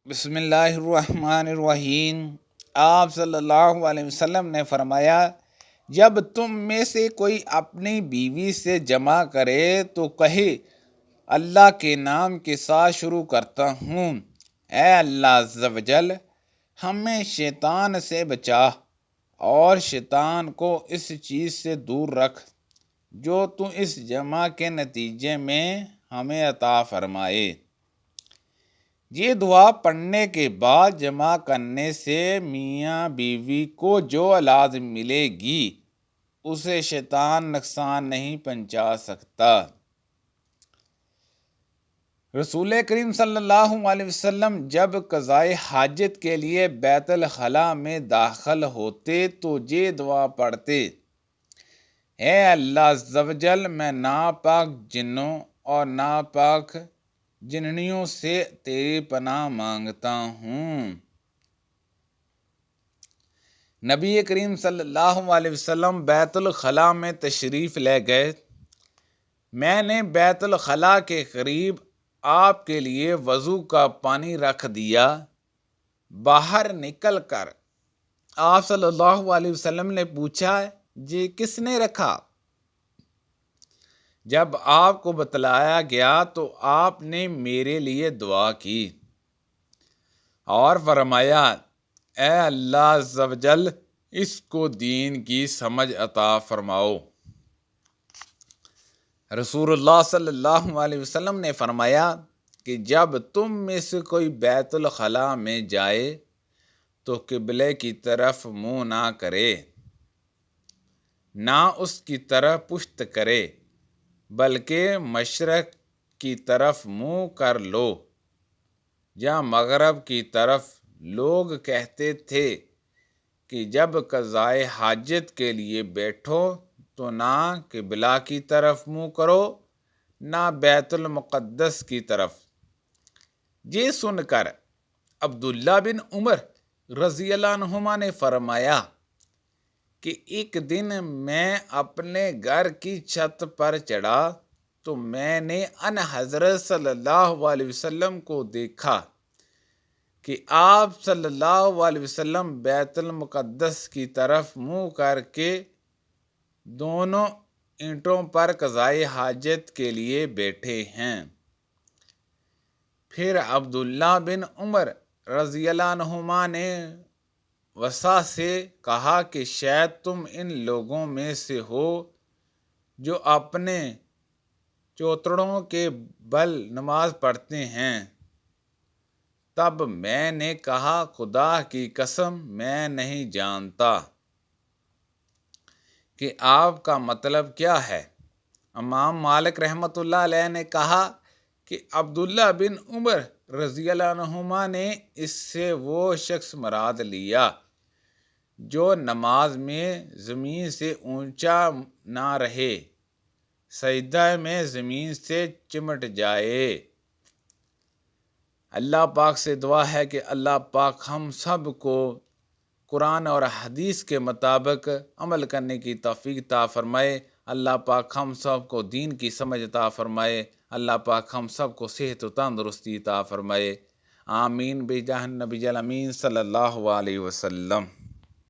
بسم اللہ الرحمن الرحیم۔ آپ صلی اللہ علیہ وسلم نے فرمایا، جب تم میں سے کوئی اپنی بیوی سے جمع کرے تو کہے، اللہ کے نام کے ساتھ شروع کرتا ہوں، اے اللہ عز و جل ہمیں شیطان سے بچا اور شیطان کو اس چیز سے دور رکھ جو تو اس جمع کے نتیجے میں ہمیں عطا فرمائے۔ یہ دعا پڑھنے کے بعد جمع کرنے سے میاں بیوی کو جو اولاد ملے گی اسے شیطان نقصان نہیں پہنچا سکتا۔ رسول کریم صلی اللہ علیہ وسلم جب قضائے حاجت کے لیے بیت الخلاء میں داخل ہوتے تو یہ دعا پڑھتے، اے اللہ عز و جل میں ناپاک جنوں اور ناپاک جننیوں سے تیری پناہ مانگتا ہوں۔ نبی کریم صلی اللہ علیہ وسلم بیت الخلاء میں تشریف لے گئے۔ میں نے بیت الخلاء کے قریب آپ کے لیے وضو کا پانی رکھ دیا۔ باہر نکل کر آپ صلی اللہ علیہ وسلم نے پوچھا، یہ کس نے رکھا؟ جب آپ کو بتلایا گیا تو آپ نے میرے لیے دعا کی اور فرمایا، اے اللہ عز و جل اس کو دین کی سمجھ عطا فرماؤ۔ رسول اللہ صلی اللہ علیہ وسلم نے فرمایا کہ جب تم میں سے کوئی بیت الخلاء میں جائے تو قبلے کی طرف منہ نہ کرے، نہ اس کی طرف پشت کرے، بلکہ مشرق کی طرف منہ کر لو یا مغرب کی طرف۔ لوگ کہتے تھے کہ جب قضائے حاجت کے لیے بیٹھو تو نہ قبلہ کی طرف منہ کرو نہ بیت المقدس کی طرف۔ یہ سن کر عبداللہ بن عمر رضی اللہ عنہما نے فرمایا کہ ایک دن میں اپنے گھر کی چھت پر چڑھا تو میں نے ان حضرت صلی اللہ علیہ وسلم کو دیکھا کہ آپ صلی اللہ علیہ وسلم بیت المقدس کی طرف منہ کر کے دونوں اینٹوں پر قضائے حاجت کے لیے بیٹھے ہیں۔ پھر عبداللہ بن عمر رضی اللہ عنہما نے وسع سے کہا کہ شاید تم ان لوگوں میں سے ہو جو اپنے چوتڑوں کے بل نماز پڑھتے ہیں۔ تب میں نے کہا، خدا کی قسم میں نہیں جانتا کہ آپ کا مطلب کیا ہے۔ امام مالک رحمۃ اللہ علیہ نے کہا کہ عبداللہ بن عمر رضی اللہ عنہما نے اس سے وہ شخص مراد لیا جو نماز میں زمین سے اونچا نہ رہے، سجدہ میں زمین سے چمٹ جائے۔ اللہ پاک سے دعا ہے کہ اللہ پاک ہم سب کو قرآن اور حدیث کے مطابق عمل کرنے کی توفیق عطا فرمائے۔ اللہ پاک ہم سب کو دین کی سمجھ عطا فرمائے۔ اللہ پاک ہم سب کو صحت و تندرستی عطا فرمائے۔ آمین بجاہ النبی الامین صلی اللہ علیہ وسلم۔